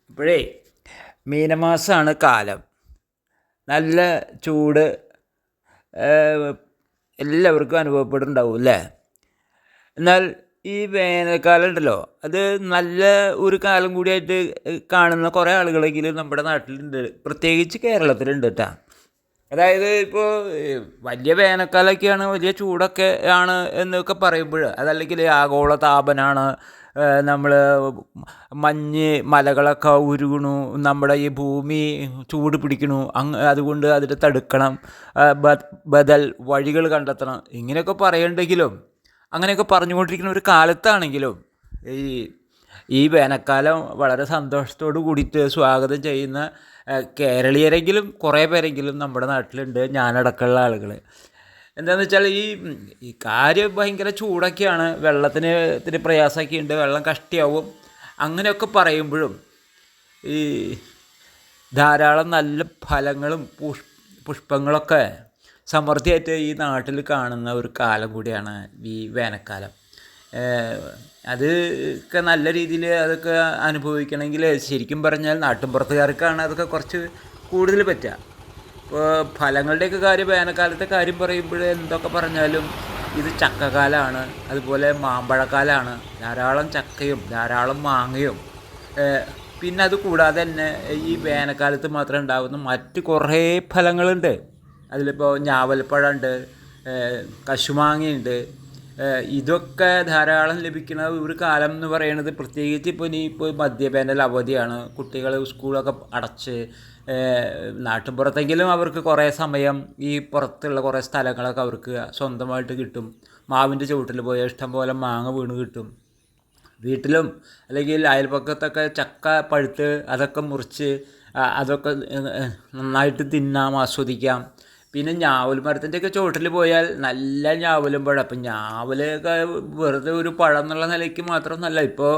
ഇപ്പോഴേ മീനമാസമാണ് കാലം. നല്ല ചൂട് എല്ലാവർക്കും അനുഭവപ്പെടുന്നുണ്ടാവും അല്ലേ? എന്നാൽ ഈ വേനൽക്കാലം ഉണ്ടല്ലോ, അത് നല്ല ഒരു കാലം കൂടിയായിട്ട് കാണുന്ന കുറേ ആളുകളെങ്കിലും നമ്മുടെ നാട്ടിലുണ്ട്, പ്രത്യേകിച്ച് കേരളത്തിലുണ്ട് കേട്ടോ. അതായത് ഇപ്പോൾ വലിയ വേനൽക്കാലമൊക്കെയാണ്, വലിയ ചൂടൊക്കെ ആണ് എന്നൊക്കെ പറയുമ്പോൾ, അതല്ലെങ്കിൽ ആഗോള താപനാണ്, നമ്മൾ മഞ്ഞ് മലകളൊക്കെ ഉരുകണു, നമ്മുടെ ഈ ഭൂമി ചൂട് പിടിക്കണു, അതുകൊണ്ട് അതിനെ തടുക്കണം, ബദൽ വഴികൾ കണ്ടെത്തണം, ഇങ്ങനെയൊക്കെ പറയണ്ടെങ്കിലും അങ്ങനെയൊക്കെ പറഞ്ഞുകൊണ്ടിരിക്കുന്ന ഒരു കാലത്താണെങ്കിലും ഈ വേനൽക്കാലം വളരെ സന്തോഷത്തോട് കൂടിയിട്ട് സ്വാഗതം ചെയ്യുന്ന കേരളീയരെങ്കിലും കുറേ പേരെങ്കിലും നമ്മുടെ നാട്ടിലുണ്ട്, ഞാനടക്കമുള്ള ആളുകൾ. എന്താണെന്ന് വെച്ചാൽ ഈ കാര്യം ഭയങ്കര ചൂടൊക്കെയാണ്, വെള്ളത്തിന് ഇത്തിരി പ്രയാസമൊക്കെ ഉണ്ട്, വെള്ളം കഷ്ടിയാവും, അങ്ങനെയൊക്കെ പറയുമ്പോഴും ഈ ധാരാളം നല്ല ഫലങ്ങളും പുഷ്പങ്ങളൊക്കെ സമൃദ്ധിയായിട്ട് ഈ നാട്ടിൽ കാണുന്ന ഒരു കാലം കൂടിയാണ് ഈ വേനൽക്കാലം. അത് ഒക്കെ നല്ല രീതിയിൽ അതൊക്കെ അനുഭവിക്കണമെങ്കിൽ ശരിക്കും പറഞ്ഞാൽ നാട്ടിൻപുറത്തുകാർക്കാണ് അതൊക്കെ കുറച്ച് കൂടുതൽ പറ്റുക. ഇപ്പോൾ ഫലങ്ങളുടെയൊക്കെ കാര്യം, വേനൽക്കാലത്തെ കാര്യം പറയുമ്പോൾ എന്തൊക്കെ പറഞ്ഞാലും ഇത് ചക്കക്കാലമാണ്, അതുപോലെ മാമ്പഴക്കാലമാണ്, ധാരാളം ചക്കയും ധാരാളം മാങ്ങയും. പിന്നെ അത് കൂടാതെ തന്നെ ഈ വേനൽക്കാലത്ത് മാത്രം ഉണ്ടാകുന്ന മറ്റ് കുറേ ഫലങ്ങളുണ്ട്. അതിലിപ്പോൾ ഞാവൽപ്പഴമുണ്ട്, കശുമാങ്ങയുണ്ട്. ഇതൊക്കെ ധാരാളം ലഭിക്കുന്ന ഒരു കാലം എന്ന് പറയുന്നത്, പ്രത്യേകിച്ച് ഇപ്പോൾ മധ്യവേനൽ അവധിയാണ്, കുട്ടികൾ സ്കൂളൊക്കെ അടച്ച് നാട്ടിൻപുറത്തെങ്കിലും അവർക്ക് കുറേ സമയം ഈ പുറത്തുള്ള കുറേ സ്ഥലങ്ങളൊക്കെ അവർക്ക് സ്വന്തമായിട്ട് കിട്ടും. മാവിൻ്റെ ചുവട്ടിൽ പോയാൽ ഇഷ്ടം പോലെ മാങ്ങ വീണ് കിട്ടും. വീട്ടിലും അല്ലെങ്കിൽ അയൽപക്കത്തൊക്കെ ചക്ക പഴുത്ത് അതൊക്കെ മുറിച്ച് അതൊക്കെ നന്നായിട്ട് തിന്നാം, ആസ്വദിക്കാം. പിന്നെ ഞാവൽ മരത്തിൻ്റെയൊക്കെ ചുവട്ടിൽ പോയാൽ നല്ല ഞാവലും പഴം. അപ്പം ഞാവലൊക്കെ വെറുതെ ഒരു പഴം എന്നുള്ള നിലയ്ക്ക് മാത്രമൊന്നുമല്ല, ഇപ്പോൾ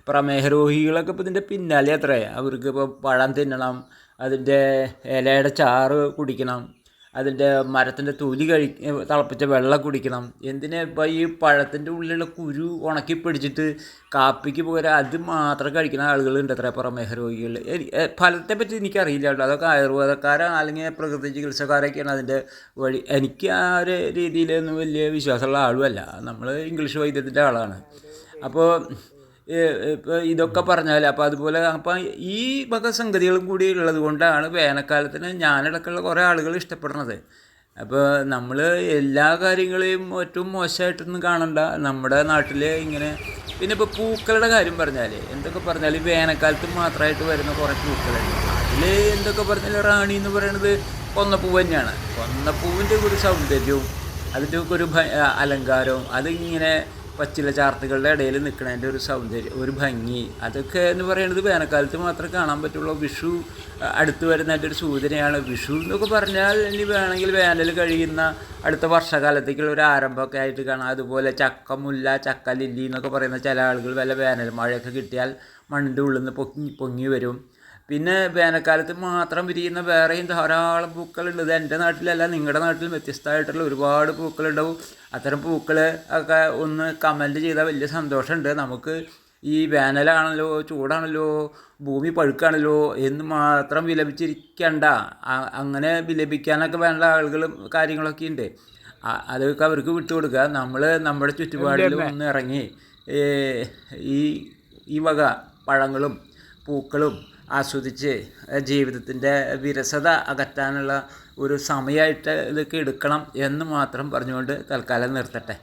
പ്രമേഹ രോഗികളൊക്കെ ഇപ്പോൾ ഇതിൻ്റെ പിന്നാലെ അത്രേ. അവർക്ക് ഇപ്പോൾ പഴം തിന്നണം, അതിൻ്റെ ഇലയുടെ ചാറ് കുടിക്കണം, അതിൻ്റെ മരത്തിൻ്റെ തൊലി തിളപ്പിച്ച വെള്ളം കുടിക്കണം. എന്തിനാ ഇപ്പോൾ ഈ പഴത്തിൻ്റെ ഉള്ളിലുള്ള കുരു ഉണക്കി പിടിച്ചിട്ട് കാപ്പിക്ക് പകരം അത് മാത്രം കഴിക്കുന്ന ആളുകളുണ്ട് അത്ര പ്രമേഹ രോഗികൾ. ഫലത്തെ പറ്റി എനിക്കറിയില്ല കേട്ടോ, അതൊക്കെ ആയുർവേദക്കാരോ അല്ലെങ്കിൽ പ്രകൃതി ചികിത്സക്കാരൊക്കെയാണ് അതിൻ്റെ വഴി. എനിക്ക് ആ ഒരു രീതിയിലൊന്നും വലിയ വിശ്വാസമുള്ള ആളുമല്ല, നമ്മൾ ഇംഗ്ലീഷ് വൈദ്യത്തിൻ്റെ ആളാണ്. അപ്പോൾ ഇപ്പോൾ ഇതൊക്കെ പറഞ്ഞാൽ അപ്പോൾ അതുപോലെ അപ്പം ഈ വക സംഗതികളും കൂടി ഉള്ളത് കൊണ്ടാണ് വേനൽക്കാലത്തിന് ഞാനടക്കമുള്ള കുറേ ആളുകൾ ഇഷ്ടപ്പെടുന്നത്. അപ്പോൾ നമ്മൾ എല്ലാ കാര്യങ്ങളെയും ഏറ്റവും മോശമായിട്ടൊന്നും കാണണ്ട. നമ്മുടെ നാട്ടിൽ ഇങ്ങനെ പിന്നെ ഇപ്പോൾ പൂക്കളുടെ കാര്യം പറഞ്ഞാൽ എന്തൊക്കെ പറഞ്ഞാൽ വേനൽക്കാലത്ത് മാത്രമായിട്ട് വരുന്ന കുറേ പൂക്കളുണ്ട്. അതിൽ എന്തൊക്കെ പറഞ്ഞാൽ റാണി എന്ന് പറയുന്നത് കൊന്നപ്പൂവ് തന്നെയാണ്. കൊന്നപ്പൂവിൻ്റെ ഒരു സൗന്ദര്യവും അതിൻ്റെ ഒക്കെ ഒരു അലങ്കാരവും, അതിങ്ങനെ പച്ചില ചാർത്തുകളുടെ ഇടയിൽ നിൽക്കുന്നതിൻ്റെ ഒരു സൗന്ദര്യം, ഒരു ഭംഗി, അതൊക്കെ എന്ന് പറയുന്നത് വേനൽക്കാലത്ത് മാത്രമേ കാണാൻ പറ്റുള്ളൂ. വിഷു അടുത്ത് വരുന്നതിൻ്റെ ഒരു സൂചനയാണ്. വിഷു എന്നൊക്കെ പറഞ്ഞാൽ ഇനി വേണമെങ്കിൽ വേനൽ കഴിയുന്ന അടുത്ത വർഷകാലത്തേക്കുള്ള ഒരു ആരംഭമൊക്കെ ആയിട്ട് കാണാം. അതുപോലെ ചക്ക മുല്ല, ചക്ക ലില്ലി എന്നൊക്കെ പറയുന്ന ചില ആളുകൾ വല്ല വേനൽ മഴയൊക്കെ കിട്ടിയാൽ മണ്ണിൻ്റെ ഉള്ളിൽ നിന്ന് പൊങ്ങി വരും. പിന്നെ വേനൽക്കാലത്ത് മാത്രം വിരിയുന്ന വേറെയും ധാരാളം പൂക്കളുണ്ട്. ഇത് എൻ്റെ നാട്ടിലല്ല, നിങ്ങളുടെ നാട്ടിൽ വ്യത്യസ്തമായിട്ടുള്ള ഒരുപാട് പൂക്കളുണ്ടാവും. അത്തരം പൂക്കൾ ഒക്കെ ഒന്ന് കമൻറ്റ് ചെയ്താൽ വലിയ സന്തോഷമുണ്ട്. നമുക്ക് ഈ വേനലാണല്ലോ, ചൂടാണല്ലോ, ഭൂമി പഴുക്കാണല്ലോ എന്ന് മാത്രം വിലപിച്ചിരിക്കണ്ട. അങ്ങനെ വിലപിക്കാനൊക്കെ വേണ്ട ആളുകളും കാര്യങ്ങളൊക്കെ ഉണ്ട്. അതൊക്കെ അവർക്ക് വിട്ടുകൊടുക്കുക. നമ്മൾ നമ്മുടെ ചുറ്റുപാടിൽ ഒന്ന് ഇറങ്ങി ഈ വക പഴങ്ങളും പൂക്കളും ആസ്വദിച്ച് ജീവിതത്തിൻ്റെ വിരസത അകറ്റാനുള്ള ഒരു സമയമായിട്ട് ഇതൊക്കെ എടുക്കണം എന്ന് മാത്രം പറഞ്ഞുകൊണ്ട് തൽക്കാലം നിർത്തട്ടെ.